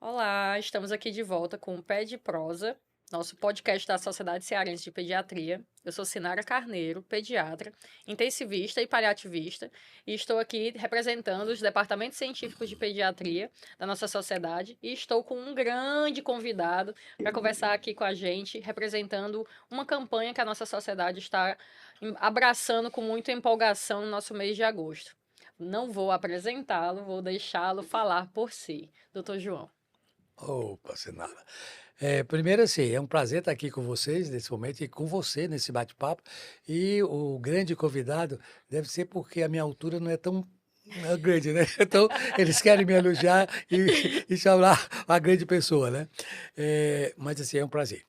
Olá, estamos aqui de volta com o Pé de Prosa, nosso podcast da Sociedade Cearense de Pediatria. Eu sou Sinara Carneiro, pediatra, intensivista e paliativista, e estou aqui representando os departamentos científicos de pediatria da nossa sociedade e estou com um grande convidado para conversar aqui com a gente, representando uma campanha que a nossa sociedade está abraçando com muita empolgação no nosso mês de agosto. Não vou apresentá-lo, vou deixá-lo falar por si. Doutor João. Opa, Sinara. Primeiro, assim, é um prazer estar aqui com vocês nesse momento e com você nesse bate-papo. E o grande convidado deve ser porque a minha altura não é tão grande, né? Então, eles querem me elogiar e chamar a grande pessoa, né? Mas, assim, é um prazer.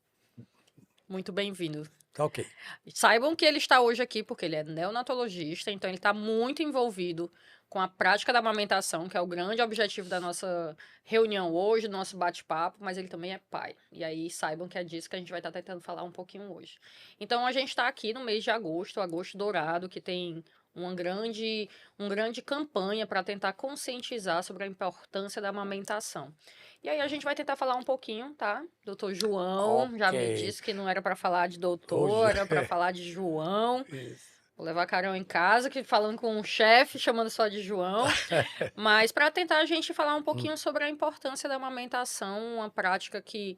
Muito bem-vindo. Tá ok. Saibam que ele está hoje aqui porque ele é neonatologista, então ele está muito envolvido com a prática da amamentação, que é o grande objetivo da nossa reunião hoje, do nosso bate-papo, mas ele também é pai. E aí saibam que é disso que a gente vai estar tentando falar um pouquinho hoje. Então a gente está aqui no mês de agosto, agosto dourado, que tem uma grande campanha para tentar conscientizar sobre a importância da amamentação. E aí a gente vai tentar falar um pouquinho, tá? Doutor João já Ok. me disse que não era para falar de Hoje, doutor, era para falar de João. isso. Vou levar Carol em casa, que falando com o chefe, chamando só de João. Mas para tentar a gente falar um Hum, pouquinho sobre a importância da amamentação, uma prática que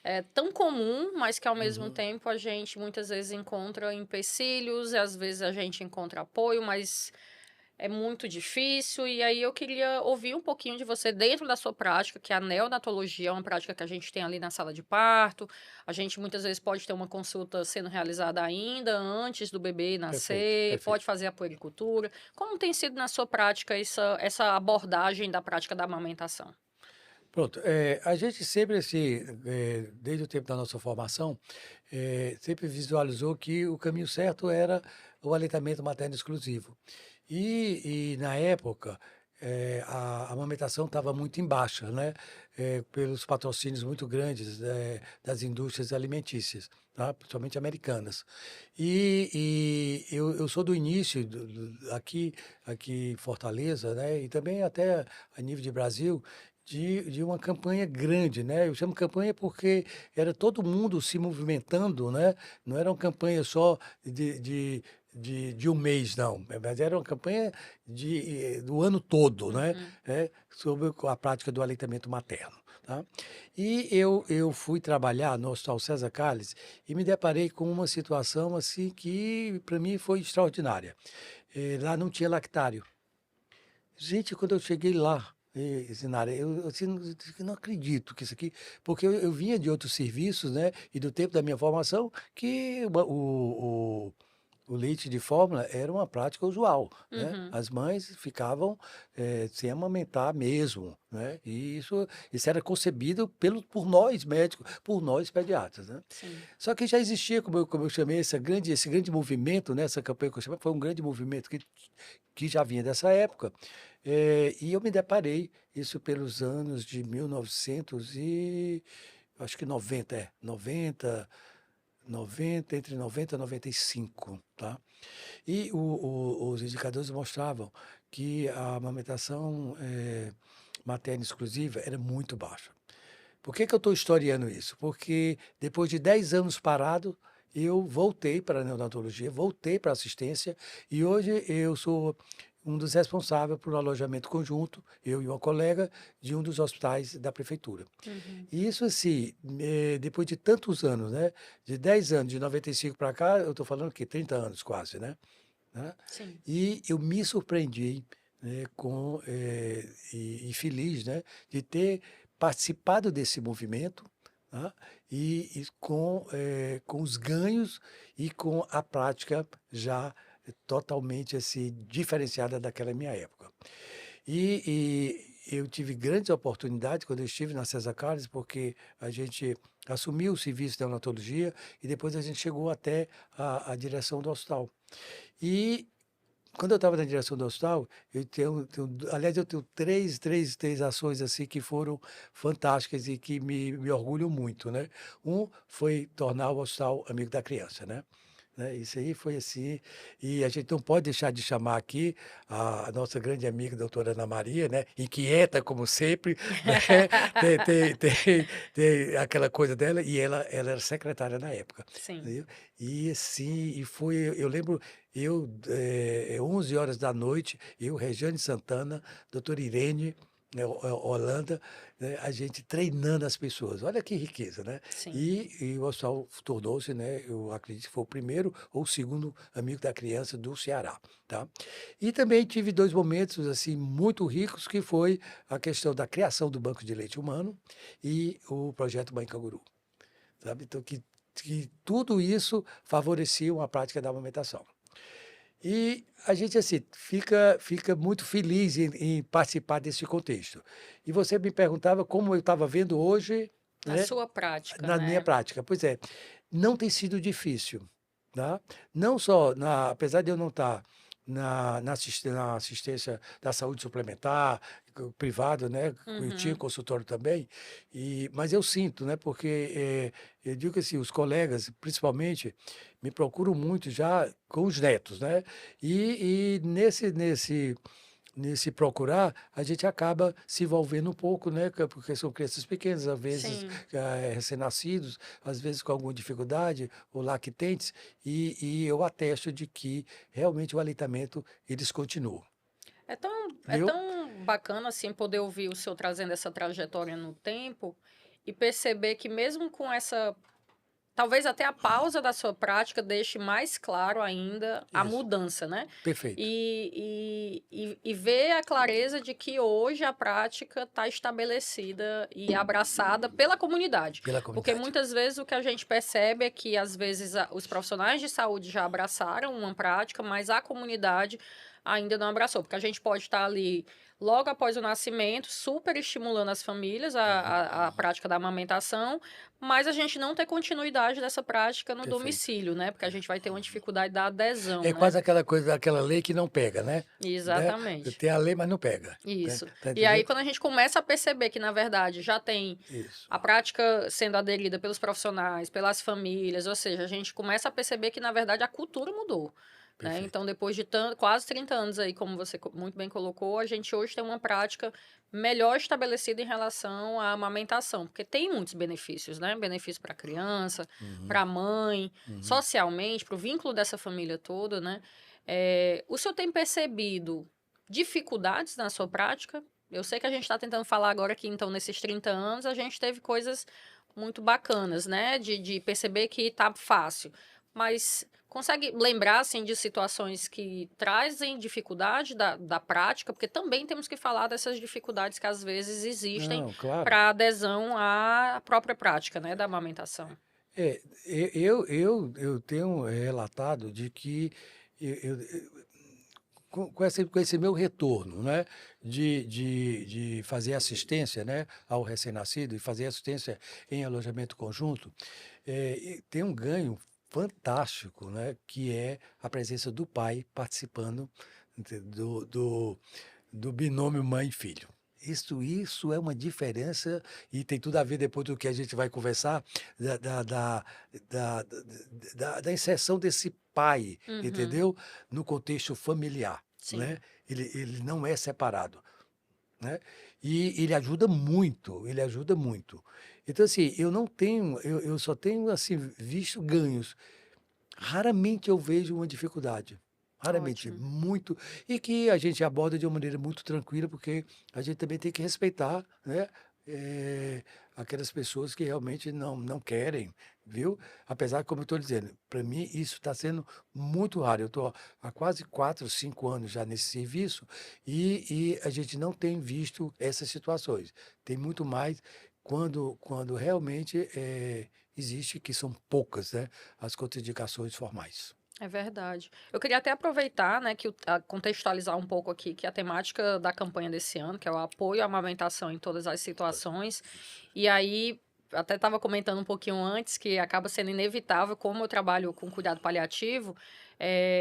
é tão comum, mas que ao mesmo uhum. tempo a gente muitas vezes encontra empecilhos, e às vezes a gente encontra apoio, mas é muito difícil, e aí eu queria ouvir um pouquinho de você dentro da sua prática, que é a neonatologia é uma prática que a gente tem ali na sala de parto. A gente muitas vezes pode ter uma consulta sendo realizada ainda antes do bebê Perfeito, nascer, pode perfeito. fazer a puericultura. Como tem sido na sua prática essa abordagem da prática da amamentação? Pronto, a gente sempre, assim, desde o tempo da nossa formação, sempre visualizou que o caminho certo era o aleitamento materno exclusivo. E na época, a amamentação estava muito em baixa, né? Pelos patrocínios muito grandes, das indústrias alimentícias, tá? Principalmente americanas. E eu sou do início, aqui em Fortaleza, né? E também até a nível de Brasil, de uma campanha grande, né? Eu chamo campanha porque era todo mundo se movimentando, né? Não era uma campanha só de um mês, não, mas era uma campanha do ano todo, né? Uhum. Sobre a prática do aleitamento materno, tá? E eu fui trabalhar no Hospital César Carlos e me deparei com uma situação assim que para mim foi extraordinária. Lá não tinha lactário. Gente, quando eu cheguei lá, Zinara, eu assim, não acredito que isso aqui, porque eu vinha de outros serviços, né, e do tempo da minha formação, que o leite de fórmula era uma prática usual, né? Uhum. As mães ficavam sem amamentar mesmo, né? E isso era concebido por nós médicos, por nós pediatras, né? Sim. Só que já existia, como eu chamei, esse grande movimento, né? Essa campanha que eu chamei, foi um grande movimento que já vinha dessa época. E eu me deparei, isso pelos anos de 1900 e acho que 90, 90, entre 90 e 95, tá? E os indicadores mostravam que a amamentação materna exclusiva era muito baixa. Por que que eu estou historiando isso? Porque depois de 10 anos parado, eu voltei para a neonatologia, voltei para a assistência e hoje eu sou um dos responsáveis por um alojamento conjunto, eu e uma colega, de um dos hospitais da prefeitura. Uhum. E isso assim, depois de tantos anos, né, de 10 anos, de 95 para cá, eu estou falando que 30 anos quase, né? Sim. E eu me surpreendi, né, e feliz, né, de ter participado desse movimento, tá, e com os ganhos e com a prática já totalmente, assim, diferenciada daquela minha época. E eu tive grandes oportunidades quando eu estive na César Carlos, porque a gente assumiu o serviço de neonatologia e depois a gente chegou até a direção do hospital. E quando eu estava na direção do hospital, aliás, eu tenho três ações assim que foram fantásticas e que me orgulham muito, né? Um foi tornar o hospital amigo da criança, né? né? Isso aí foi assim. E a gente não pode deixar de chamar aqui a nossa grande amiga, doutora Ana Maria, né? Inquieta, como sempre, né? Tem aquela coisa dela, e ela era secretária na época, Sim. viu? E assim, e foi, eu lembro, 11 horas da noite, eu, Regiane Santana, doutora Irene, né, Holanda, né, a gente treinando as pessoas. Olha que riqueza, né? Sim. E o hospital tornou-se, né, eu acredito que foi o primeiro ou o segundo amigo da criança do Ceará, tá? E também tive 2 momentos, assim, muito ricos, que foi a questão da criação do banco de leite humano e o projeto Mãe Canguru, sabe? Então que tudo isso favorecia uma prática da amamentação. E a gente, assim, fica muito feliz em participar desse contexto. E você me perguntava como eu estava vendo hoje, Na né, sua prática, na minha né? prática. Pois é, não tem sido difícil, tá? Não só apesar de eu não estar na assistência da saúde suplementar, privado, né? Eu tinha Uhum. consultório também, mas eu sinto, né? Porque eu digo que assim, os colegas, principalmente, me procuram muito já com os netos, né? E nesse procurar, a gente acaba se envolvendo um pouco, né? Porque são crianças pequenas, às vezes Sim. recém-nascidos, às vezes com alguma dificuldade, ou lactentes, e eu atesto de que realmente o aleitamento eles continuam, É viu? tão bacana assim poder ouvir o senhor trazendo essa trajetória no tempo e perceber que mesmo com essa, talvez até a pausa da sua prática deixe mais claro ainda a Isso, mudança, né? perfeito, E ver a clareza de que hoje a prática está estabelecida e abraçada pela comunidade. pela Porque comunidade. muitas vezes o que a gente percebe é que, às vezes, os profissionais de saúde já abraçaram uma prática, mas a comunidade ainda não abraçou. Porque a gente pode estar ali logo após o nascimento, super estimulando as famílias Uhum, a prática da amamentação, mas a gente não ter continuidade dessa prática no perfeito. domicílio, né? Porque a gente vai ter uma dificuldade da adesão, É né? quase aquela coisa, aquela lei que não pega, né? Exatamente. Tem a lei, mas não pega, né? Isso. Tá E aí, entendendo? quando a gente começa a perceber que, na verdade, já tem Isso, a prática sendo aderida pelos profissionais, pelas famílias, ou seja, a gente começa a perceber que, na verdade, a cultura mudou. Né? perfeito. Então, depois de quase 30 anos aí, como você muito bem colocou, a gente hoje tem uma prática melhor estabelecida em relação à amamentação, porque tem muitos benefícios, né? Benefício para a criança, Uhum, para a mãe, uhum. socialmente, para o vínculo dessa família toda, né? O senhor tem percebido dificuldades na sua prática? Eu sei que a gente está tentando falar agora que, então, nesses 30 anos, a gente teve coisas muito bacanas, né? De perceber que tá fácil. Mas consegue lembrar, assim, de situações que trazem dificuldade da prática? Porque também temos que falar dessas dificuldades que, às vezes, existem Não, claro. para adesão à própria prática, né? Da amamentação. É, eu tenho relatado de que com esse meu retorno, né, de fazer assistência, né, ao recém-nascido e fazer assistência em alojamento conjunto, e tem um ganho fantástico, né, que é a presença do pai participando do binômio mãe e filho. Isso é uma diferença e tem tudo a ver depois do que a gente vai conversar, da, da, da, da, da inserção desse pai, Uhum, entendeu? No contexto familiar, né? sim, Ele não é separado, né? E ele ajuda muito, ele ajuda muito. Então, assim, eu só tenho, assim, visto ganhos. Raramente eu vejo uma dificuldade, raramente, ótimo. muito, e que a gente aborda de uma maneira muito tranquila, porque a gente também tem que respeitar, né, aquelas pessoas que realmente não querem, viu. Apesar que, como eu estou dizendo, para mim isso está sendo muito raro. Eu estou há quase 4, 5 anos já nesse serviço e a gente não tem visto essas situações. Tem muito mais quando realmente, existe, que são poucas, né, as contraindicações formais. É verdade. Eu queria até aproveitar, né, contextualizar um pouco aqui que a temática da campanha desse ano, que é o apoio à amamentação em todas as Pois, situações, isso. e aí até estava comentando um pouquinho antes que acaba sendo inevitável, como eu trabalho com cuidado paliativo,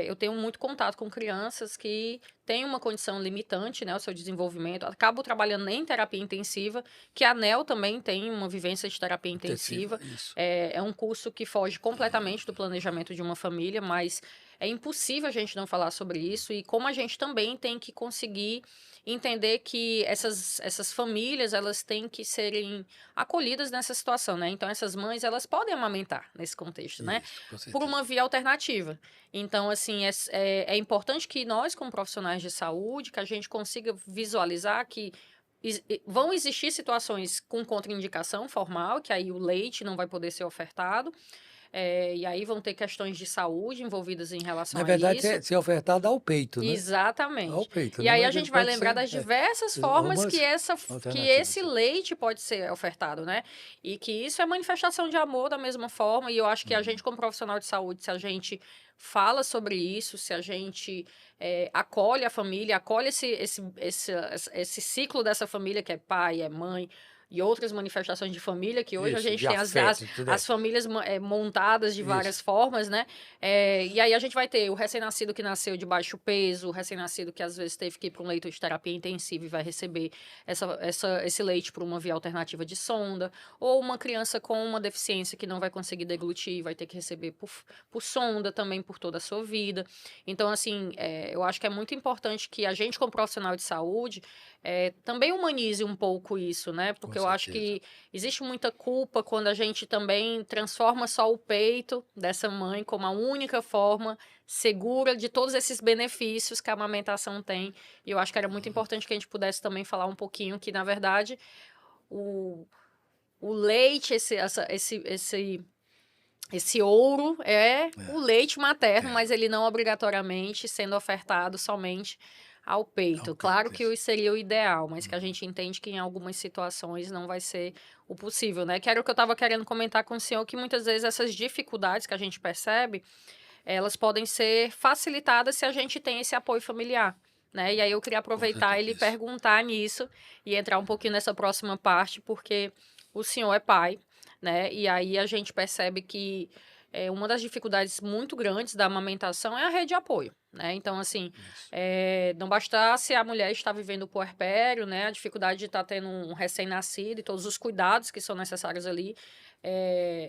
eu tenho muito contato com crianças que têm uma condição limitante, né, o seu desenvolvimento. Acabo trabalhando em terapia intensiva, que a ANEL também tem uma vivência de terapia Intensiva, intensiva. isso. É um curso que foge completamente do planejamento de uma família, mas é impossível a gente não falar sobre isso e como a gente também tem que conseguir entender que essas famílias, elas têm que serem acolhidas nessa situação, né? Então, essas mães, elas podem amamentar nesse contexto, né? Isso, com Por certeza. uma via alternativa. Então, assim, é importante que nós, como profissionais de saúde, que a gente consiga visualizar que vão existir situações com contraindicação formal, que aí o leite não vai poder ser ofertado, e aí vão ter questões de saúde envolvidas em Na relação a verdade, isso. ser ofertado ao peito, né? Ao Exatamente. peito, E né? aí a Mas ele gente vai pode lembrar ser das diversas formas que algumas que alternativas, esse sim. leite pode ser ofertado, né? E que isso é manifestação de amor da mesma forma. E eu acho que a gente, Uhum. como profissional de saúde, se a gente fala sobre isso, se a gente acolhe a família, acolhe esse ciclo dessa família que é pai, é mãe. E outras manifestações de família, que hoje a Isso, gente de tem afeto, tudo as famílias montadas de isso. várias formas, né? E aí a gente vai ter o recém-nascido que nasceu de baixo peso, o recém-nascido que às vezes teve que ir para um leito de terapia intensiva e vai receber esse leite por uma via alternativa de sonda, ou uma criança com uma deficiência que não vai conseguir deglutir, vai ter que receber por sonda também por toda a sua vida. Então, assim, eu acho que é muito importante que a gente, como profissional de saúde, também humanize um pouco isso, né? Com Porque eu acho certeza. que existe muita culpa quando a gente também transforma só o peito dessa mãe como a única forma segura de todos esses benefícios que a amamentação tem. E eu acho que era muito importante que a gente pudesse também falar um pouquinho que, na verdade, o, o leite, esse ouro é o leite materno, É, mas ele não obrigatoriamente sendo ofertado somente ao ao peito. Claro peito, que isso. seria o ideal, mas que a Uhum. gente entende que em algumas situações não vai ser o possível, né? Que era o que eu estava querendo comentar com o senhor, que muitas vezes essas dificuldades que a gente percebe, elas podem ser facilitadas se a gente tem esse apoio familiar. Né? E aí eu queria Com aproveitar e certeza, lhe isso. perguntar nisso e entrar um pouquinho nessa próxima parte, porque o senhor é pai, né? E aí a gente percebe que uma das dificuldades muito grandes da amamentação é a rede de apoio, né? Então, assim, Isso. não bastasse a mulher estar vivendo o puerpério, né? A dificuldade de estar tendo um recém-nascido e todos os cuidados que são necessários ali,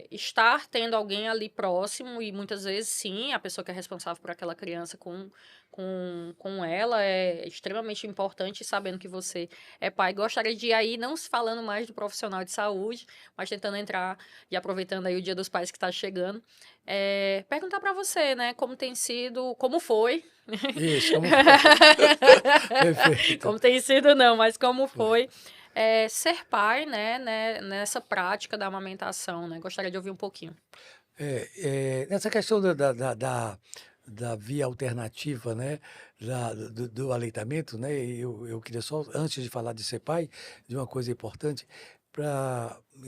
estar tendo alguém ali próximo e muitas vezes, sim, a pessoa que é responsável por aquela criança com ela é extremamente importante, sabendo que você é pai. Gostaria de ir aí, não falando mais do profissional de saúde, mas tentando entrar e aproveitando aí o Dia dos Pais que está chegando, perguntar para você, né, como tem sido, como foi, Isso, como foi? Perfeito. como tem sido não, mas como Foi. foi ser pai, né, nessa prática da amamentação, né? Gostaria de ouvir um pouquinho. Nessa questão da via alternativa, né, do aleitamento, né, eu queria só, antes de falar de ser pai, de uma coisa importante,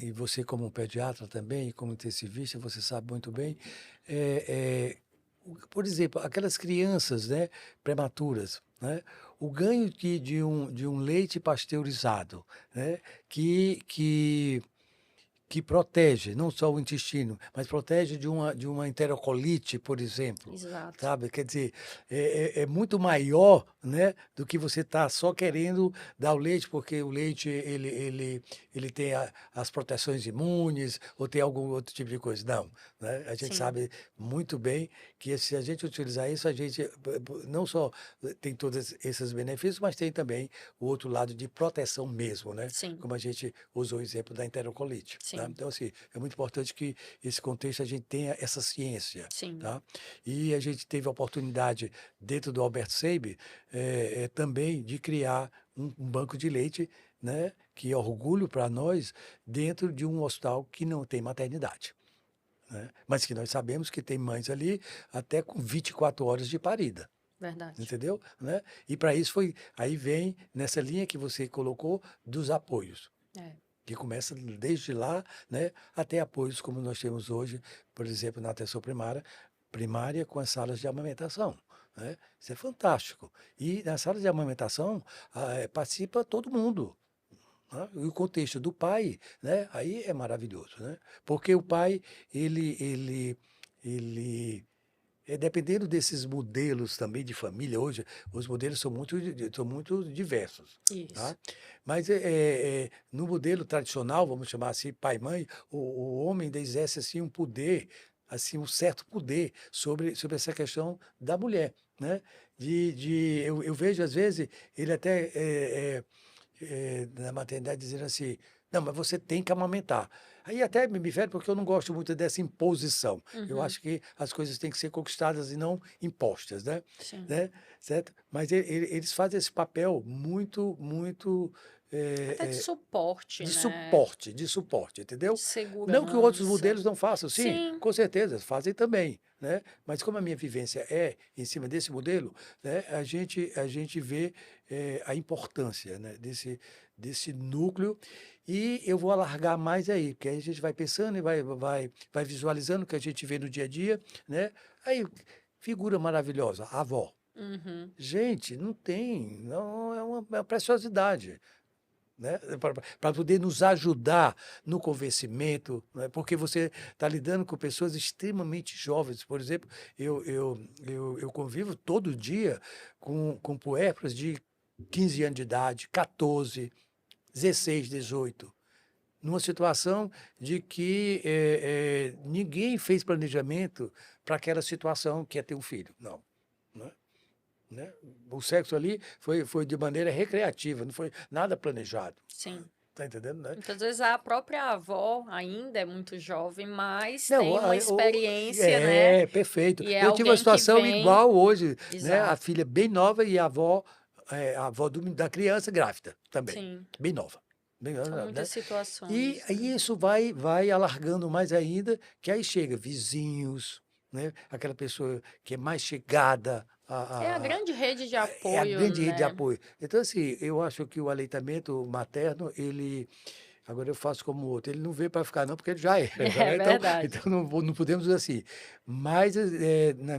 e você como pediatra também, e como intensivista, você sabe muito bem, por exemplo, aquelas crianças, né, prematuras, né, o ganho de um leite pasteurizado, né, que protege não só o intestino, mas protege de uma enterocolite, por exemplo, Exato. sabe? Quer dizer, é muito maior, né, do que você está só querendo dar o leite, porque o leite ele tem as proteções imunes ou tem algum outro tipo de coisa. Não, né? A gente Sim, sabe muito bem que se a gente utilizar isso, a gente não só tem todos esses benefícios, mas tem também o outro lado de proteção mesmo, né? sim, Como a gente usou o exemplo da enterocolite, tá? sim, Então, assim, é muito importante que esse contexto a gente tenha essa ciência, sim. tá? E a gente teve a oportunidade, dentro do Albert Seib, também de criar um banco de leite, né? Que é orgulho para nós, dentro de um hospital que não tem maternidade, né? Mas que nós sabemos que tem mães ali até com 24 horas de parida. Verdade. Entendeu? Né? E para isso aí vem nessa linha que você colocou dos apoios, É. que começa desde lá, né, até apoios como nós temos hoje, por exemplo, na atenção primária com as salas de amamentação, né? Isso é fantástico. E na sala de amamentação participa todo mundo, Né? E o contexto do pai, né? Aí é maravilhoso, né? Porque o pai, ele dependendo desses modelos também de família, hoje os modelos são muito diversos, Isso. tá? Mas no modelo tradicional, vamos chamar assim, pai e mãe, o homem ainda exerce assim, um poder, assim, um certo poder sobre essa questão da mulher, né? Eu vejo, às vezes, ele até na maternidade dizendo assim, não, mas você tem que amamentar. Aí até me fere porque eu não gosto muito dessa imposição. Eu Uhum. acho que as coisas têm que ser conquistadas e não impostas, né? Sim. Né? Certo? Mas eles fazem esse papel muito, muito Até de eh, suporte, né? de suporte, entendeu? De Não que outros segurança. modelos não façam, sim, Sim. com certeza, fazem também, né? Mas como a minha vivência é em cima desse modelo, né, a gente vê a importância, né, desse núcleo e eu vou alargar mais aí, porque aí a gente vai pensando e vai visualizando o que a gente vê no dia a dia, né? Aí, figura maravilhosa, a avó. Uhum. Gente, não tem, não é uma preciosidade, né? Para poder nos ajudar no convencimento, né? Porque você está lidando com pessoas extremamente jovens. Por exemplo, eu convivo todo dia com puérperas de 15 anos de idade, 14, 16, 18, numa situação de que ninguém fez planejamento para aquela situação que é ter um filho. Não. Né? Né? O sexo ali foi de maneira recreativa, não foi nada planejado. Sim. Tá entendendo, né? Muitas vezes a própria avó ainda é muito jovem, mas Não, tem uma experiência, né? perfeito. E é Eu tive uma alguém que situação vem. igual hoje, né? A Exato. filha bem nova e a avó da criança grávida também, Sim. bem nova. Bem São nova, muitas né? E situações, né? aí isso vai alargando mais ainda, que aí chega vizinhos, né? Aquela pessoa que é mais chegada É a grande rede de é a apoio, grande rede de né? apoio. Então, assim, eu acho que o aleitamento materno, agora eu faço como o outro, ele não veio para ficar não, porque ele já era, É né? Então, verdade. então não podemos dizer assim. Mas na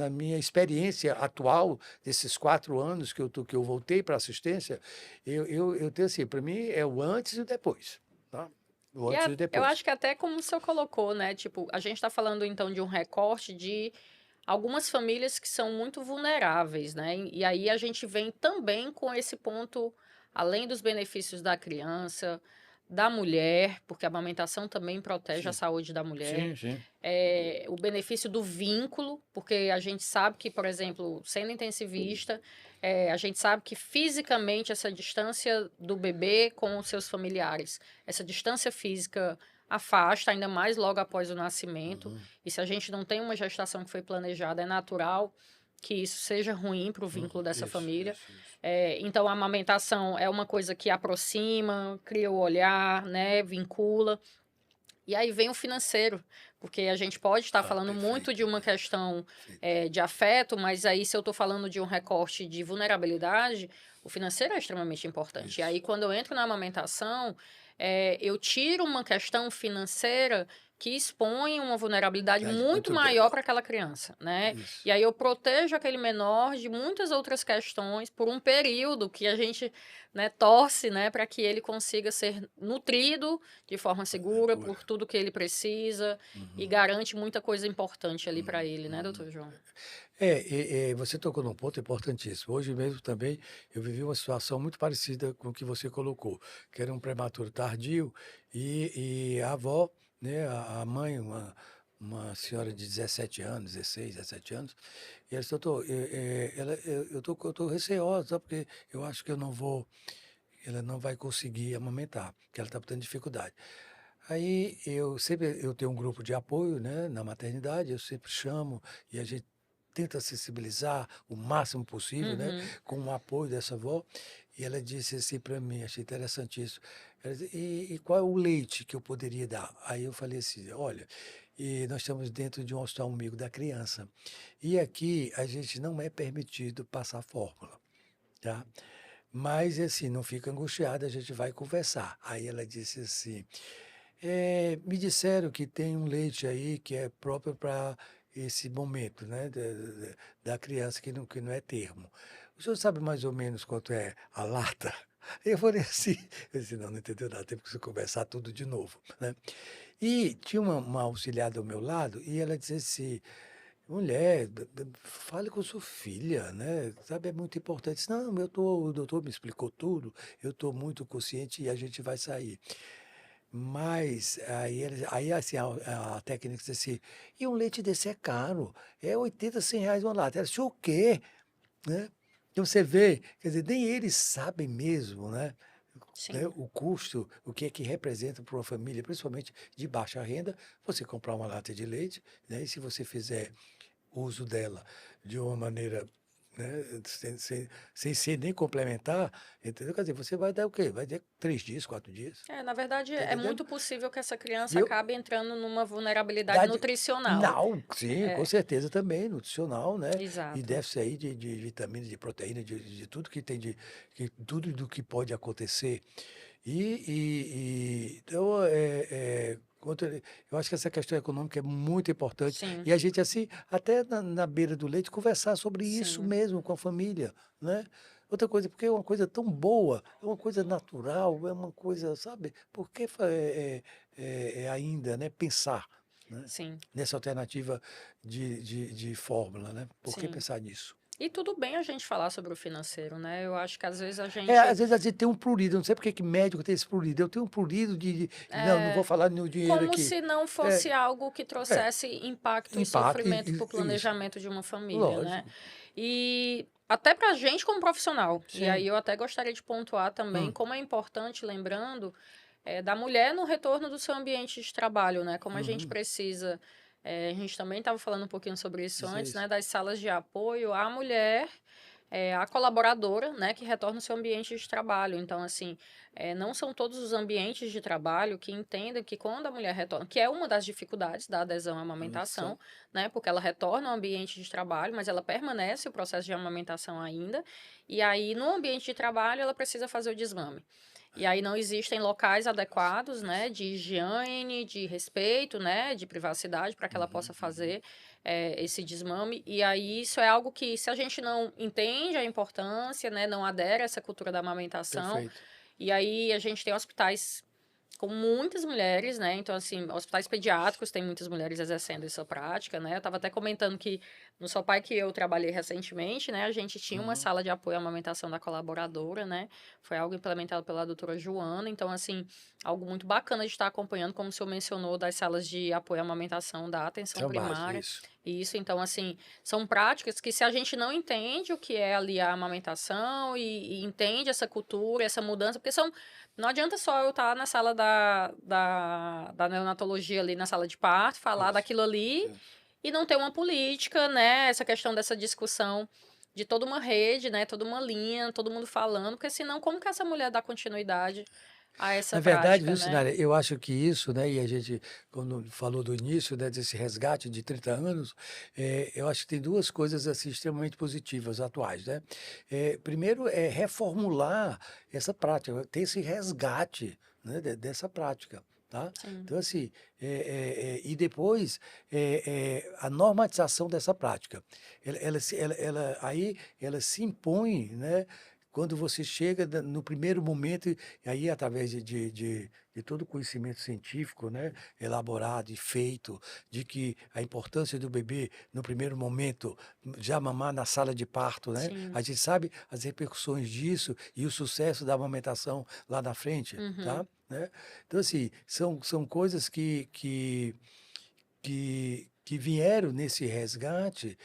minha experiência atual, desses 4 anos que eu voltei para assistência, eu tenho assim, para mim é o antes e o depois, tá? O E antes e o eu depois. acho que até como o senhor colocou, né? Tipo, a gente está falando então de um recorte de algumas famílias que são muito vulneráveis, né? E aí a gente vem também com esse ponto, além dos benefícios da criança, da mulher, porque a amamentação também protege a Sim, saúde da mulher, sim, sim. o benefício do vínculo, porque a gente sabe que, por exemplo, sendo intensivista, a gente sabe que fisicamente essa distância do bebê com os seus familiares, essa distância física afasta, ainda mais logo após o nascimento. Uhum, E se a gente não tem uma gestação que foi planejada, é natural que isso seja ruim para o vínculo uhum. dessa Isso, família. isso, isso. Então, a amamentação é uma coisa que aproxima, cria o olhar, né, vincula. E aí vem o financeiro, porque a gente pode estar Ah, falando muito de perfeito, uma questão perfeito. de afeto, mas aí se eu estou falando de um recorte de vulnerabilidade, o financeiro é extremamente importante. E Isso. aí quando eu entro na amamentação, eu tiro uma questão financeira que expõe uma vulnerabilidade Ai, muito muito maior dela. para aquela criança, né? Isso. E aí eu protejo aquele menor de muitas outras questões por um período que a gente, né, torce, né, para que ele consiga ser nutrido de forma segura Pura. por tudo que ele precisa e Uhum, garante muita coisa importante ali para uhum, ele, né, uhum. doutor João? Você tocou num ponto importantíssimo. Hoje mesmo também eu vivi uma situação muito parecida com o que você colocou, que era um prematuro tardio e a avó, né, a mãe, uma senhora de 17 anos, 16, 17 anos, e ela disse, doutor, eu tô receosa, sabe, porque eu acho que ela não vai conseguir amamentar, porque ela está tendo dificuldade. Aí eu tenho um grupo de apoio, né, na maternidade, eu sempre chamo e a gente tenta sensibilizar o máximo possível, né, Uhum. com o apoio dessa avó. E ela disse assim para mim, achei interessante isso. Ela disse, e qual é o leite que eu poderia dar? Aí eu falei assim, olha, e nós estamos dentro de um hospital amigo da criança. E aqui a gente não é permitido passar fórmula, tá? Mas assim, não fica angustiada, a gente vai conversar. Aí ela disse assim, me disseram que tem um leite aí que é próprio para esse momento, né, da criança que não é termo. O senhor sabe mais ou menos quanto é a lata? Eu falei assim, eu disse, não entendeu nada, temos que começar tudo de novo, né? E tinha uma auxiliar do meu lado e ela dizia assim, mulher, fale com sua filha, né? Sabe, é muito importante. Eu disse, não, o doutor me explicou tudo, eu estou muito consciente e a gente vai sair. Mas aí assim, a técnica disse assim, e um leite desse é caro, é 80, R$ 100 uma lata. Ela disse, o quê? Né? Então você vê, quer dizer, nem eles sabem mesmo, né, Sim, o custo, o que é que representa para uma família, principalmente de baixa renda, você comprar uma lata de leite, né, e se você fizer uso dela de uma maneira, né, sem ser nem complementar, entendeu? Quer dizer, você vai dar o quê? Vai dar 3 dias, 4 dias, na verdade, tá é entendendo? muito possível que essa criança Viu? acabe entrando numa vulnerabilidade Idade nutricional. não, sim, com É, certeza também, nutricional, né, e exato. deve sair de vitamina, de proteína, de tudo que tem tudo do que pode acontecer. Então, eu acho que essa questão econômica é muito importante Sim, e a gente, assim, até na beira do leite, conversar sobre isso sim. mesmo com a família, né. Outra coisa, porque é uma coisa tão boa, é uma coisa natural, é uma coisa, sabe, por que ainda, né, pensar, né, Sim, nessa alternativa de fórmula, né, por que sim. pensar nisso? E tudo bem a gente falar sobre o financeiro, né? Eu acho que às vezes a É, gente às vezes a gente tem um prurido, eu não sei porque que médico tem esse prurido, eu tenho um prurido não, não vou é falar no dinheiro como aqui. se não É, fosse algo que é, trouxesse impacto e impacto, sofrimento para o isso, planejamento de uma família, né? lógico, E até para a gente como profissional. E aí sim. eu até gostaria de pontuar também Hum, como é importante, lembrando, da mulher no retorno do seu ambiente de trabalho, né? Como a gente uhum, precisa. A gente também estava falando um pouquinho sobre isso dizer antes, isso. né? Das salas de apoio à mulher a colaboradora, né, que retorna ao seu ambiente de trabalho. Então, assim, não são todos os ambientes de trabalho que entendem que quando a mulher retorna, que é uma das dificuldades da adesão à amamentação, São, né, porque ela retorna ao ambiente de trabalho, mas ela permanece o processo de amamentação ainda, e aí no ambiente de trabalho ela precisa fazer o desmame. E aí não existem locais adequados, né, de higiene, de respeito, né, de privacidade para que ela uhum, possa uhum, fazer esse desmame. E aí isso é algo que, se a gente não entende a importância, né, não adere a essa cultura da amamentação, perfeito. e aí a gente tem hospitais com muitas mulheres, né? Então, assim, hospitais pediátricos tem muitas mulheres exercendo essa prática, né? Eu estava até comentando que no Só Pai que eu trabalhei recentemente, né? A gente tinha uma Uhum, sala de apoio à amamentação da colaboradora, né? Foi algo implementado pela doutora Joana. Então, assim, algo muito bacana de estar acompanhando, como o senhor mencionou, das salas de apoio à amamentação da atenção são base, primária. isso. Isso, então, assim, são práticas que se a gente não entende o que é ali a amamentação e entende essa cultura, essa mudança, porque não adianta só eu estar na sala da neonatologia ali, na sala de parto, falar Isso, daquilo ali isso. e não ter uma política, né? Essa questão dessa discussão de toda uma rede, né? Toda uma linha, todo mundo falando, porque senão como que essa mulher dá continuidade a essa Na verdade, prática, viu, né? Sinara, eu acho que isso, né, e a gente, quando falou do início, né, desse resgate de 30 anos, eu acho que tem duas coisas assim extremamente positivas atuais, né? Primeiro é reformular essa prática, ter esse resgate, né, dessa prática. Tá? Sim, Então, assim, e depois a normatização dessa prática. Aí ela se impõe, né, quando você chega no primeiro momento, e aí através de todo o conhecimento científico, né, elaborado e feito, de que a importância do bebê, no primeiro momento, já mamar na sala de parto, né? sim. A gente sabe as repercussões disso e o sucesso da amamentação lá na frente, Uhum, tá? Né? Então, assim, são coisas que vieram nesse resgate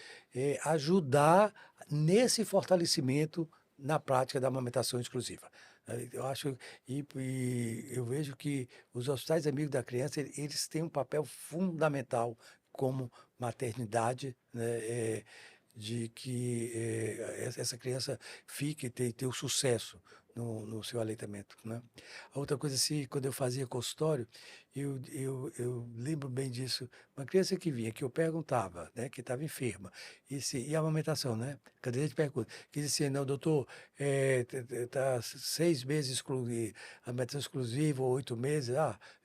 ajudar nesse fortalecimento na prática da amamentação exclusiva. Eu acho e eu vejo que os hospitais amigos da criança, eles têm um papel fundamental como maternidade, né, de que essa criança fique, tenha o sucesso no seu aleitamento, né? A outra coisa, assim, quando eu fazia consultório, eu lembro bem disso. Uma criança que vinha, que eu perguntava, né, que estava enferma, e a amamentação, né? Cadê de pergunta? Que dizia assim, não, doutor, está 6 meses amamentação exclusiva, ou 8 meses,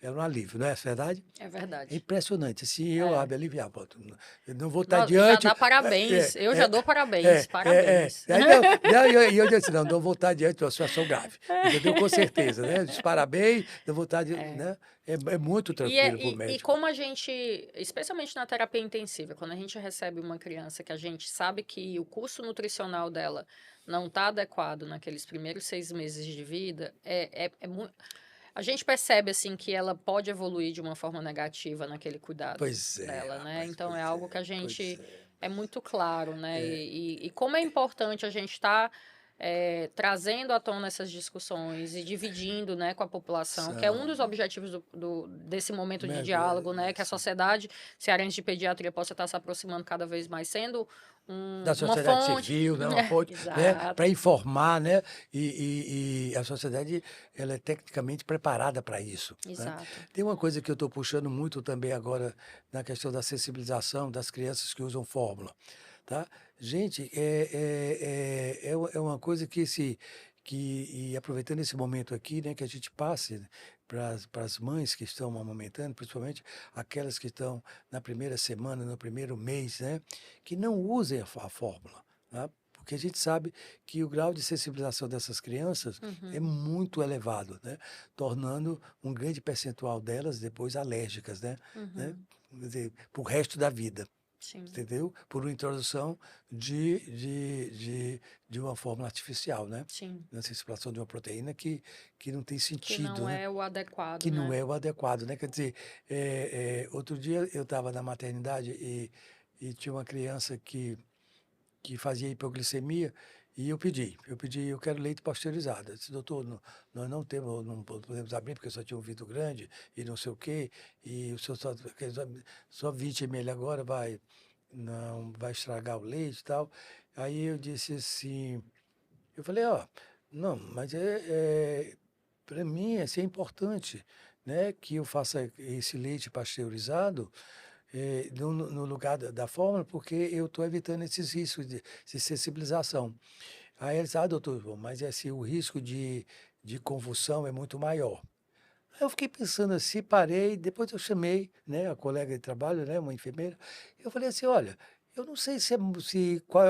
é um alívio, não é verdade? é É verdade. impressionante. Se eu É. aliviar, pronto, eu não vou estar Já diante. dá parabéns. Eu já É, dou parabéns. Parabéns. Aí, não, e eu disse, não vou estar diante de uma situação grave, entendeu? Com certeza, né? Parabéns, dá vontade, É. né? É muito E, é- tranquilo para o e médico. como a gente, especialmente na terapia intensiva, quando a gente recebe uma criança que a gente sabe que o curso nutricional dela não está adequado naqueles primeiros 6 meses de vida, a gente percebe assim que ela pode evoluir de uma forma negativa naquele cuidado Pois é, dela, né? rapaz, Então é pois algo que é, a pois gente é. é muito claro, né? E como é importante a gente estar trazendo à tona essas discussões e dividindo, né, com a população, que é um dos São, objetivos desse momento de né, diálogo, né? Que a isso. sociedade cearense de pediatria possa estar se aproximando cada vez mais, sendo Da uma sociedade fonte. civil, né, uma fonte, né, para Exato, informar, né, e a sociedade ela é tecnicamente preparada para isso, né. exato. Tem uma coisa que eu estou puxando muito também agora na questão da sensibilização das crianças que usam fórmula, tá? Gente, é uma coisa e aproveitando esse momento aqui, né, que a gente passe para as mães que estão amamentando, principalmente aquelas que estão na primeira semana, no primeiro mês, né, que não usem a fórmula, tá? Porque a gente sabe que o grau de sensibilização dessas crianças é Uhum, muito elevado, né? Tornando um grande percentual delas depois alérgicas, né? uhum, Quer dizer, para o resto da vida, sim. entendeu? Por uma introdução de uma fórmula artificial, né? Sim, Na sensibilização de uma proteína que não tem que sentido, não né? é o adequado, Que não né? é o adequado, né? Quer dizer, outro dia eu estava na maternidade e tinha uma criança que fazia hipoglicemia e eu quero leite pasteurizado. Eu disse, doutor, nós não temos, não podemos abrir porque só tinha um vidro grande e não sei o quê, e o senhor só 20 ml agora não vai estragar o leite e tal. Aí eu disse assim, eu falei, ó, não, mas para mim assim, é importante, né, que eu faça esse leite pasteurizado no lugar da fórmula, porque eu estou evitando esses riscos de sensibilização. Aí ele disse, doutor, João, mas assim, o risco de convulsão é muito maior. Aí eu fiquei pensando assim, parei, depois eu chamei, né, a colega de trabalho, né, uma enfermeira, eu falei assim, olha, eu não sei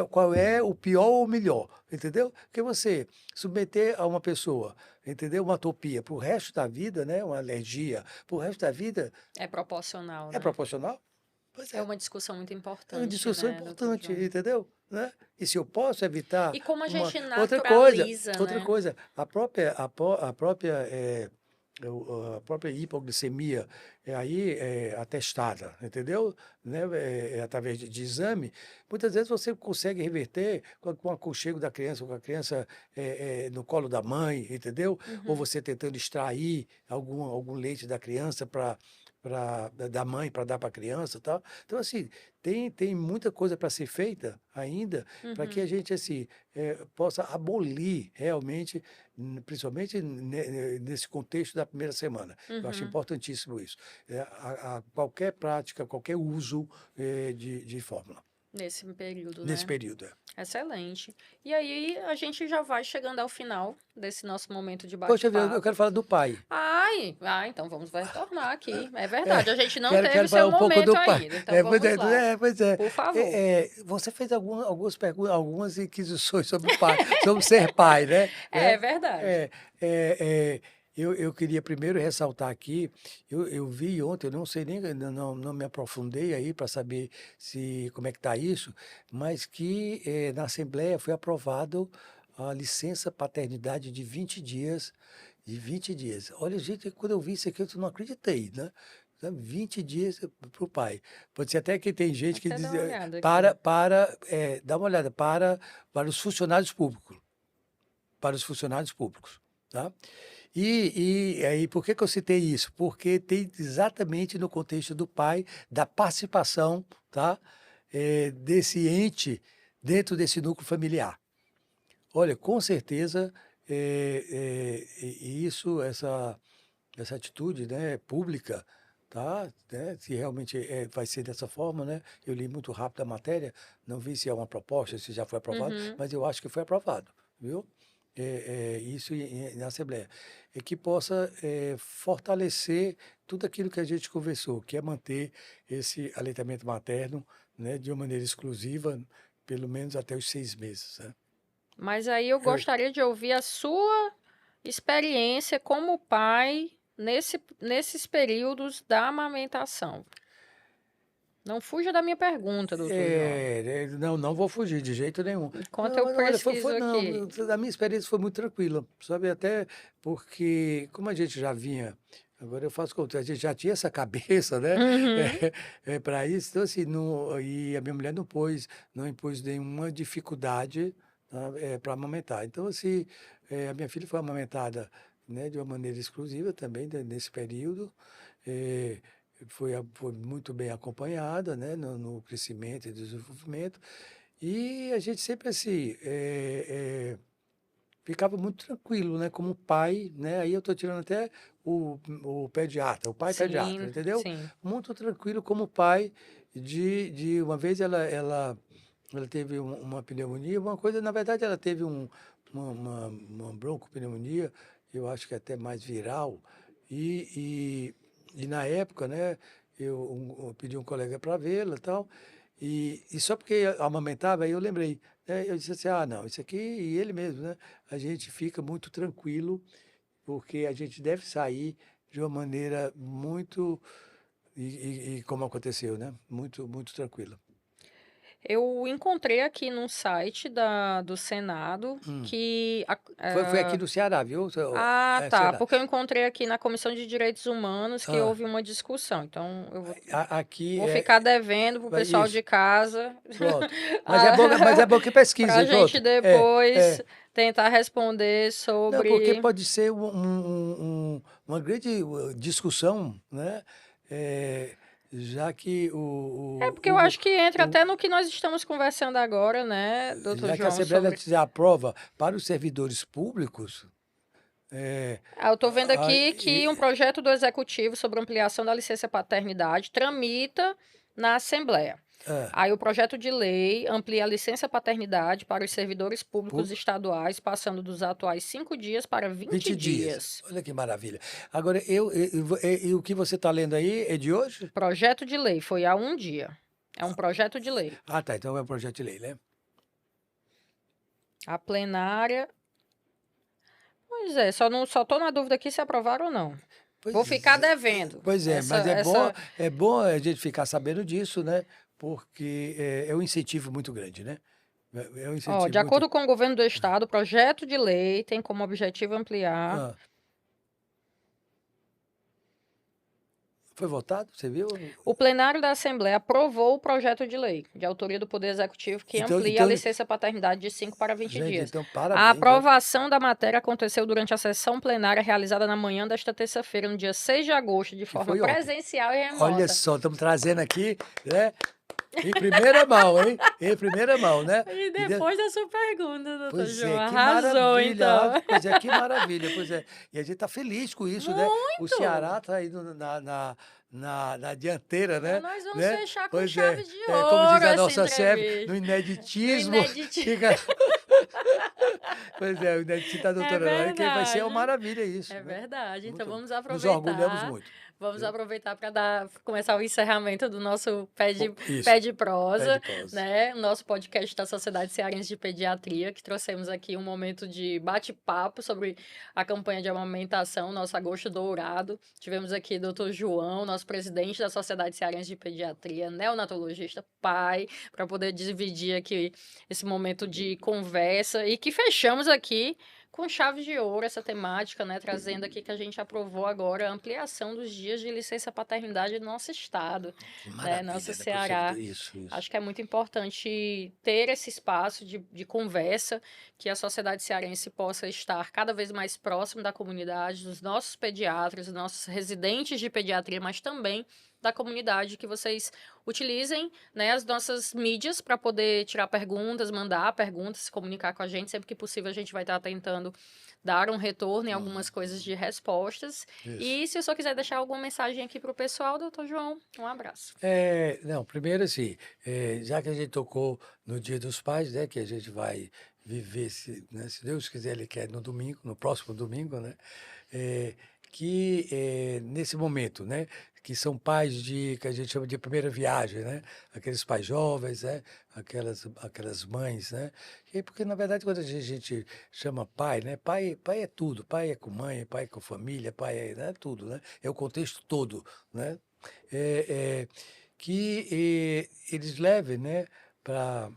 qual é o pior ou o melhor, entendeu? Porque você submeter a uma pessoa, entendeu? Uma atopia para o resto da vida, né, uma alergia, para o resto da vida, É proporcional, é né? proporcional? Pois É é. uma discussão muito É uma importante, discussão né, doutor importante, João? entendeu? Né? E se eu posso evitar E como a uma gente outra naturaliza, outra né? coisa, a própria hipoglicemia é aí atestada, entendeu? Né? Através de exame, muitas vezes você consegue reverter com o aconchego da criança, com a criança no colo da mãe, entendeu? Ou Uhum, você tentando extrair algum leite da criança da mãe para dar para a criança, tal. Então assim tem muita coisa para ser feita ainda para que a uhum, gente assim possa abolir realmente, principalmente nesse contexto da primeira semana. Eu acho uhum. importantíssimo isso. Qualquer prática, qualquer uso de fórmula Nesse período, nesse né? período. Excelente. E aí a gente já vai chegando ao final desse nosso momento de Poxa, eu bate-papo. quero falar do pai. Então vamos retornar aqui. É É, verdade, a gente não quero, teve quero o seu falar um pouco momento do pai. ainda, então vamos lá. Pois é. Por favor. Você fez algumas perguntas, algumas inquisições sobre o pai, sobre ser pai, né? É Né? verdade. É, é, é, eu queria primeiro ressaltar aqui, eu vi ontem, eu não sei nem, não me aprofundei aí para saber como é que está isso, mas que na Assembleia foi aprovado a licença paternidade de 20 dias, de 20 dias. Olha, gente, quando eu vi isso aqui, eu não acreditei, né? 20 dias para o pai. Pode ser até que tem gente que Até diz, dar uma olhada aqui. dá uma olhada, para os funcionários públicos, para os funcionários públicos, tá? E aí, por que que eu citei isso? Porque tem exatamente no contexto do pai, da participação, tá? Desse ente dentro desse núcleo familiar. Olha, com certeza, e isso, essa atitude, né, pública, tá, né, se realmente vai ser dessa forma, né, eu li muito rápido a matéria, não vi se é uma proposta, se já foi aprovado, Uhum, mas eu acho que foi aprovado, viu? Isso na Assembleia. É que possa fortalecer tudo aquilo que a gente conversou, que é manter esse aleitamento materno, né, de uma maneira exclusiva, pelo menos até os 6 meses, né? mas aí eu Eu- gostaria de ouvir a sua experiência como pai nesses períodos da amamentação? Não fuja da minha pergunta, doutor João. Não, não vou fugir de jeito nenhum. Enquanto Não, eu mas olha, pesquiso aqui. a minha experiência foi muito tranquila, sabe? Até porque, como a gente já vinha, agora eu faço conta, a gente já tinha essa cabeça, né? Uhum. Para isso, então assim, não, e a minha mulher não impôs nenhuma dificuldade, tá? Para amamentar. Então, assim, a minha filha foi amamentada, né, de uma maneira exclusiva também, nesse período. eh, foi muito bem acompanhada, né, no crescimento e desenvolvimento. E a gente sempre assim, ficava muito tranquilo, né, como pai, né, aí eu estou tirando até o pediatra, o pai pediatra, Sim, entendeu? sim. Muito tranquilo como pai de uma vez ela teve uma pneumonia, uma coisa, na verdade ela teve uma broncopneumonia, eu acho que até mais viral, e na época, né, eu pedi um colega para vê-la e tal, e só porque eu amamentava, aí eu lembrei, né, eu disse assim, ah, não, isso aqui, e ele mesmo, né, a gente fica muito tranquilo, porque a gente deve sair de uma maneira muito, e como aconteceu, né, muito, muito tranquila. Eu encontrei aqui num site do Senado Hum. que. Foi aqui no Ceará, viu? Ah, É, tá. Ceará. Porque eu encontrei aqui na Comissão de Direitos Humanos que Ah, houve uma discussão. Então, aqui vou ficar devendo pro pessoal isso, de casa. pronto. Mas é bom que Para a pesquisem, gente pronto. É, depois é. tentar responder Não, porque sobre. pode ser uma grande discussão, né? É, já que É porque eu acho que entra até no que nós estamos conversando agora, né, doutor já que a João, Assembleia sobre. Legislativa aprova para os servidores públicos, é, Ah, eu estou vendo a- aqui que um e- projeto do Executivo sobre ampliação da licença paternidade tramita na Assembleia. é, Aí o projeto de lei amplia a licença paternidade para os servidores públicos por estaduais, passando dos atuais 5 dias para 20 20 dias. dias. Olha que maravilha. Agora, e o que você está lendo aí é de hoje? Projeto de lei, foi há um dia. É um projeto de lei. Ah, tá. Então é um projeto de lei, né? A plenária. Pois é, só tô na dúvida aqui se aprovaram ou não. Vou ficar Pois, devendo. pois é, mas Essa. é bom a gente ficar sabendo disso, né? Porque é um incentivo muito grande, né? É um Ó, de incentivo muito. acordo com o governo do estado, o projeto de lei tem como objetivo ampliar. Ah, foi votado, você viu? O plenário da Assembleia aprovou o projeto de lei, de autoria do Poder Executivo, que Então, amplia a então, licença paternidade de 5 para 20 gente, dias. então A parabéns, ó. aprovação da matéria aconteceu durante a sessão plenária realizada na manhã desta terça-feira, no dia 6 de agosto, de Que forma foi ontem. presencial e Olha remota. só, estamos trazendo aqui, né? Em primeira mão, hein? Em primeira mão, né? E E de- depois da sua pergunta, doutor Pois João, é, que arrasou maravilha, então. pois é, que maravilha, pois é. E a gente está feliz com isso, né? O Muito! Ceará está indo na dianteira, Ah, né? nós vamos né? fechar com Pois chave é, de como diz ouro a essa nossa chefe, no entrevista. No ineditismo, Inedit. fica. Pois é, o ineditismo da É doutora Nora, que vai ser uma verdade. maravilha isso, É né? verdade. Então Muito, vamos nos orgulhamos aproveitar. muito, Vamos viu? aproveitar para começar o encerramento do nosso Isso, pé de pé de prosa, prosa. né? O nosso podcast da Sociedade Cearense de Pediatria, que trouxemos aqui um momento de bate-papo sobre a campanha de amamentação, nosso agosto dourado. Tivemos aqui o doutor João, nosso presidente da Sociedade Cearense de Pediatria, neonatologista, pai, para poder dividir aqui esse momento de conversa e que fechamos aqui com chave de ouro essa temática, né? Trazendo aqui que a gente aprovou agora a ampliação dos dias de licença paternidade do nosso estado, Que né? Nosso maravilha, né? Pro Ceará. servidor. Isso. Acho que é muito importante ter esse espaço de conversa, que a sociedade cearense possa estar cada vez mais próximo da comunidade, dos nossos pediatras, dos nossos residentes de pediatria, mas também da comunidade, que vocês utilizem, né, as nossas mídias para poder tirar perguntas, mandar perguntas, se comunicar com a gente. Sempre que possível, a gente vai estar tentando dar um retorno em algumas coisas de respostas. Isso. E se o senhor quiser deixar alguma mensagem aqui para o pessoal, doutor João, um abraço. Não, primeiro assim, já que a gente tocou no Dia dos Pais, né, que a gente vai viver, se Deus quiser, Ele quer no domingo, no próximo domingo, né, eh, que nesse momento, né, que são pais que a gente chama de primeira viagem, né, aqueles pais jovens, né, aquelas mães, né, porque na verdade quando a gente chama pai, né, pai é tudo, pai é com mãe, pai é com família, pai é, né, tudo, né, é o contexto todo, né, é, é, que eles levem, né, para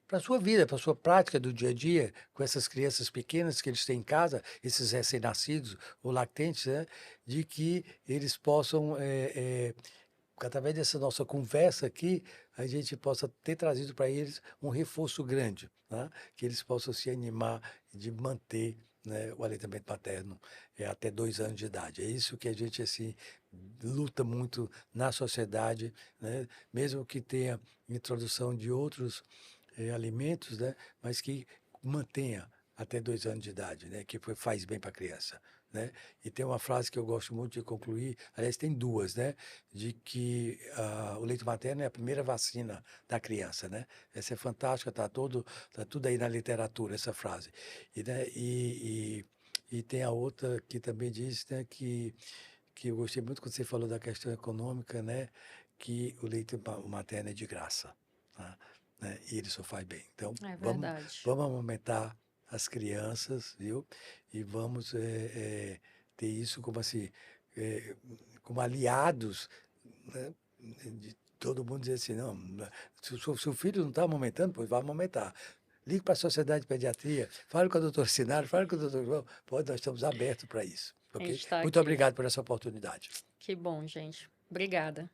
para a sua vida, para a sua prática do dia a dia, com essas crianças pequenas que eles têm em casa, esses recém-nascidos ou lactentes, né, de que eles possam, através dessa nossa conversa aqui, a gente possa ter trazido para eles um reforço grande, né, que eles possam se animar de manter, né, o aleitamento materno até 2 anos de idade. É isso que a gente assim luta muito na sociedade, né, mesmo que tenha introdução de outros alimentos, né, mas que mantenha até 2 anos de idade, né, que faz bem para a criança. Né? E tem uma frase que eu gosto muito de concluir, aliás, tem duas, né? De que o leite materno é a primeira vacina da criança, né? Essa é fantástica, tá tudo aí na literatura, essa frase. E, né, e tem a outra que também diz, né, que eu gostei muito quando você falou da questão econômica, né? Que o leite materno é de graça, tá? Né? E ele só faz bem. Então, É vamos, verdade. vamos amamentar as crianças, viu? E vamos ter isso como assim, como aliados, né? De todo mundo dizer assim, não, se o filho não está amamentando, pois vai amamentar. Ligue para a Sociedade de Pediatria, fale com a doutora Sinara, fale com o doutor João, pode, nós estamos abertos para isso, A ok? gente está Muito aqui. obrigado por essa oportunidade. Que bom, gente. Obrigada.